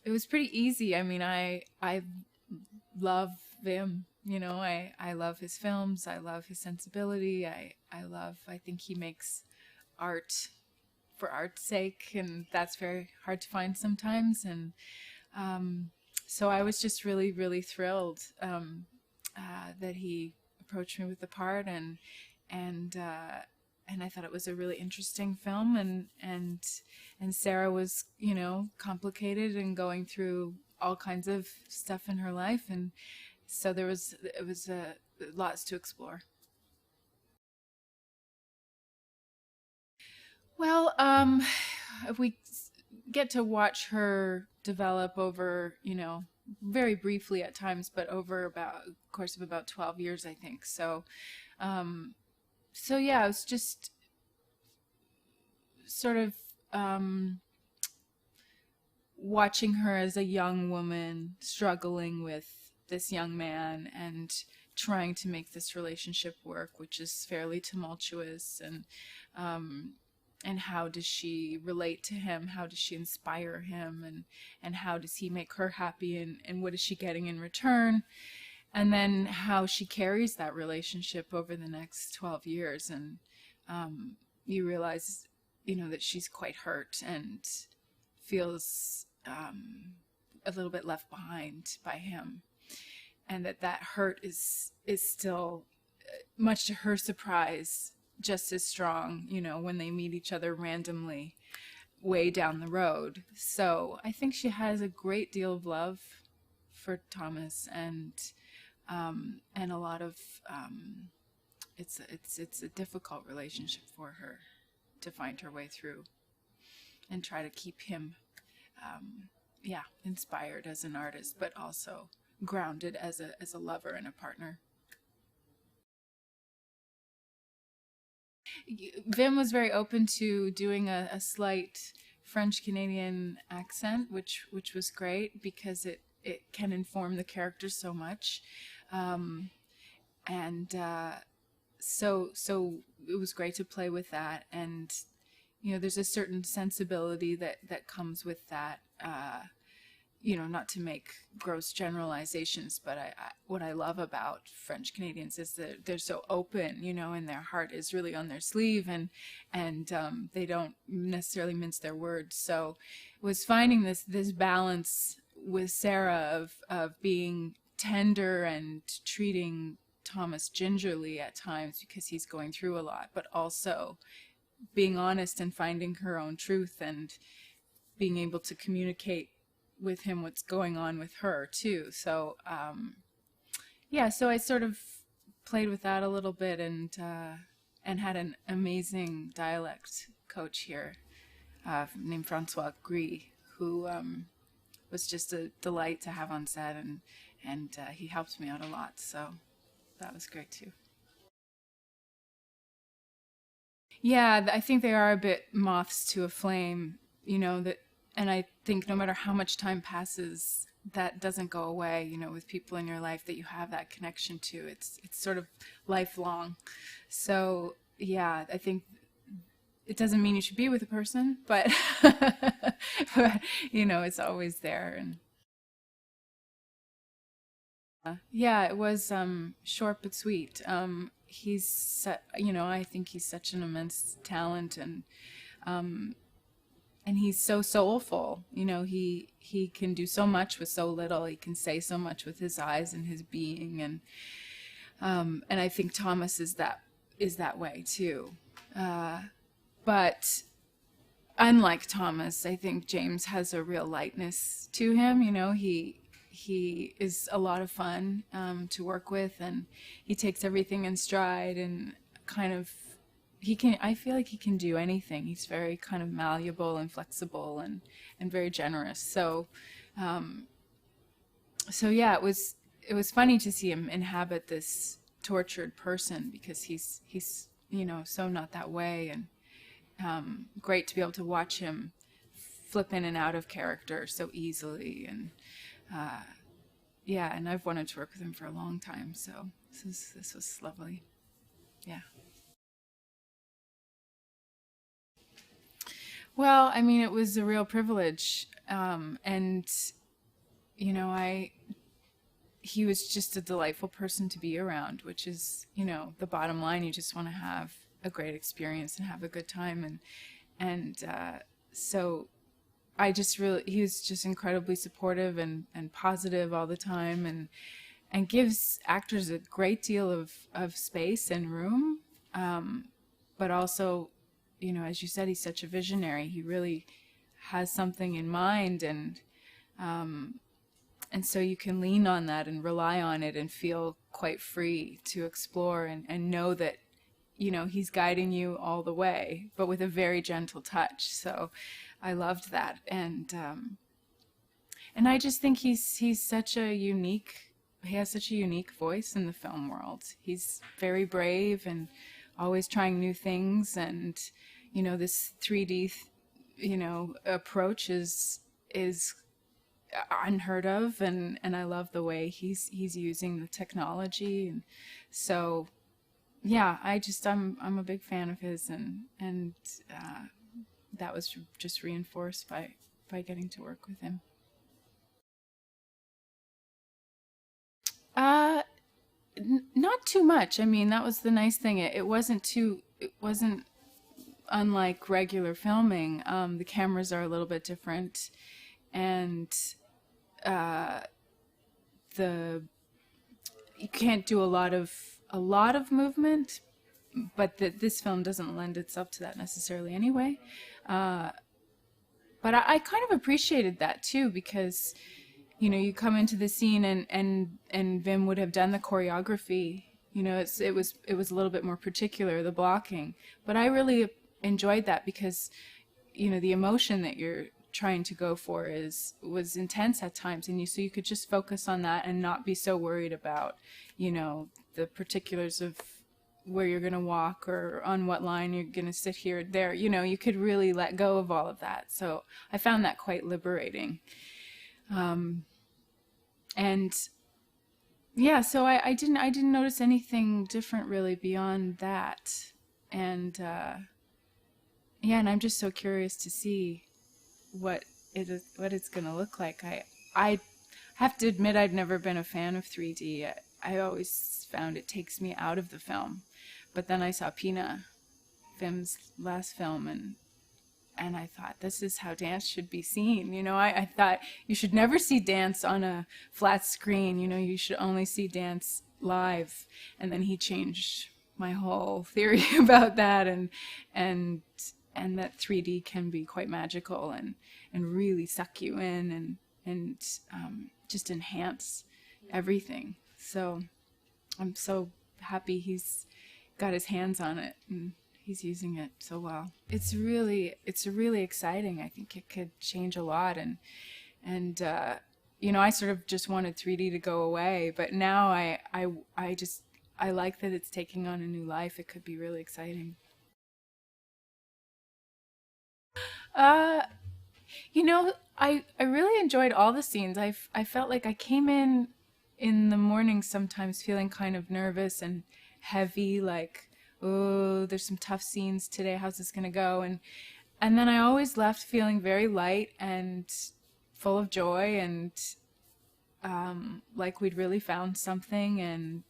It was pretty easy. I mean, I love Vim. I love his films. I love his sensibility. I think he makes art for art's sake, and that's very hard to find sometimes. And so I was just really, really thrilled that he approached me with the part, and I thought it was a really interesting film, and Sarah was, complicated and going through all kinds of stuff in her life, and so it was lots to explore. Well, we get to watch her develop over, very briefly at times, but over about a course of about 12 years, I think. So yeah, it was just sort of watching her as a young woman struggling with this young man and trying to make this relationship work, which is fairly tumultuous, and how does she relate to him? How does she inspire him? And how does he make her happy? And what is she getting in return? And then how she carries that relationship over the next 12 years. And you realize, that she's quite hurt and feels a little bit left behind by him. And that hurt is still, much to her surprise, just as strong, when they meet each other randomly way down the road. So I think she has a great deal of love for Thomas, and a lot of it's a difficult relationship for her to find her way through and try to keep him inspired as an artist, but also grounded as a lover and a partner. Vim was very open to doing a slight French-Canadian accent, which was great because it can inform the character so much. So it was great to play with that. And, there's a certain sensibility that comes with that, not to make gross generalizations, but what I love about French Canadians is that they're so open, and their heart is really on their sleeve, and they don't necessarily mince their words. So it was finding this balance with Sarah of being tender and treating Thomas gingerly at times because he's going through a lot, but also being honest and finding her own truth and being able to communicate with him what's going on with her too. So so I sort of played with that a little bit, and had an amazing dialect coach here named Francois Gris, who was just a delight to have on set, and he helped me out a lot, so that was great too. Yeah, I think they are a bit moths to a flame, and I think no matter how much time passes, that doesn't go away, with people in your life that you have that connection to. It's sort of lifelong. So, yeah, I think it doesn't mean you should be with a person, but, but it's always there. And yeah, it was short but sweet. I think he's such an immense talent, and he's so soulful. He can do so much with so little. He can say so much with his eyes and his being, and I think Thomas is that way too. But unlike Thomas, I think James has a real lightness to him. He is a lot of fun to work with, and he takes everything in stride, and kind of I feel like he can do anything. He's very kind of malleable and flexible, and very generous. So yeah, it was funny to see him inhabit this tortured person, because he's so not that way, and great to be able to watch him flip in and out of character so easily, and and I've wanted to work with him for a long time, so this was lovely. Yeah. Well, I mean, it was a real privilege. And, you know, he was just a delightful person to be around, which is, you know, the bottom line. You just want to have a great experience and have a good time. So he was just incredibly supportive and positive all the time, and gives actors a great deal of space and room. But also, you know, as you said, he's such a visionary. He really has something in mind, and so you can lean on that and rely on it and feel quite free to explore and know that, you know, he's guiding you all the way, but with a very gentle touch. So I loved that. And I just think he has such a unique voice in the film world. He's very brave and always trying new things. And, you know, this 3D, you know, approach is unheard of. And I love the way he's using the technology. And so, yeah, I'm a big fan of his, and that was just reinforced by getting to work with him. Not too much. I mean, that was the nice thing. It wasn't unlike regular filming. The cameras are a little bit different, and you can't do a lot of movement, but this film doesn't lend itself to that necessarily anyway. But I kind of appreciated that too, because, you know, you come into the scene and Wim would have done the choreography. You know, it was a little bit more particular, the blocking. But I really enjoyed that because, you know, the emotion that you're trying to go for was intense at times, and so you could just focus on that and not be so worried about, you know, the particulars of where you're going to walk or on what line you're going to sit here or there. You know, you could really let go of all of that. So I found that quite liberating. And yeah, so I didn't notice anything different really beyond that. And yeah, and I'm just so curious to see what it's going to look like. I have to admit, I've never been a fan of 3D. I always found it takes me out of the film. But then I saw Pina, Wim's last film, and I thought, this is how dance should be seen. You know, I thought you should never see dance on a flat screen. You know, you should only see dance live. And then he changed my whole theory about that, and that 3D can be quite magical and really suck you in and just enhance everything. So I'm so happy he's got his hands on it and he's using it so well. It's really exciting. I think it could change a lot, and you know, I sort of just wanted 3D to go away, but now I like that it's taking on a new life. It could be really exciting. You know, I really enjoyed all the scenes. I felt like I came in the morning sometimes feeling kind of nervous and heavy, like, oh, there's some tough scenes today. How's this gonna go? And then I always left feeling very light and full of joy, and like we'd really found something, and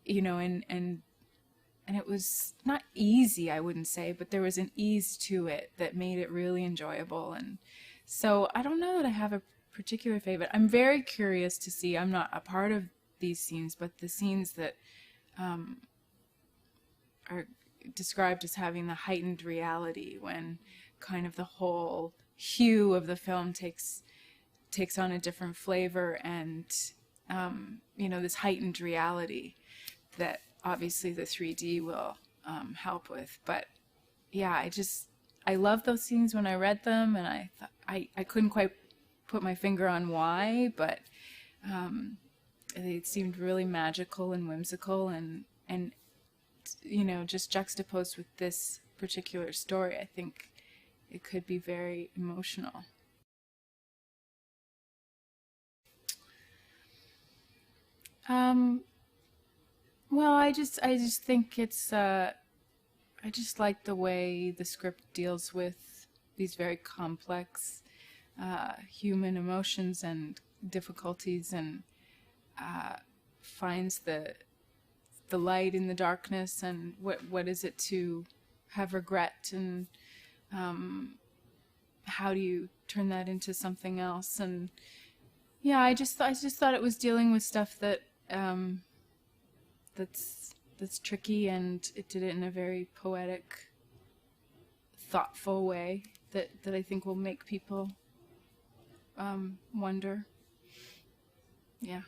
you know, and it was not easy, I wouldn't say, but there was an ease to it that made it really enjoyable. And so I don't know that I have a particular favorite. I'm very curious to see, I'm not a part of these scenes, but the scenes that are described as having the heightened reality, when kind of the whole hue of the film takes on a different flavor, and you know, this heightened reality that obviously the 3D will help with. But yeah, I love those scenes when I read them, and I couldn't quite put my finger on why, but it seemed really magical and whimsical, and you know, just juxtaposed with this particular story, I think it could be very emotional. Well, I just think it's I just like the way the script deals with these very complex human emotions and difficulties, and finds the light in the darkness, and what is it to have regret, and how do you turn that into something else? And yeah, I just thought it was dealing with stuff that that's tricky, and it did it in a very poetic, thoughtful way that I think will make people wonder. Yeah.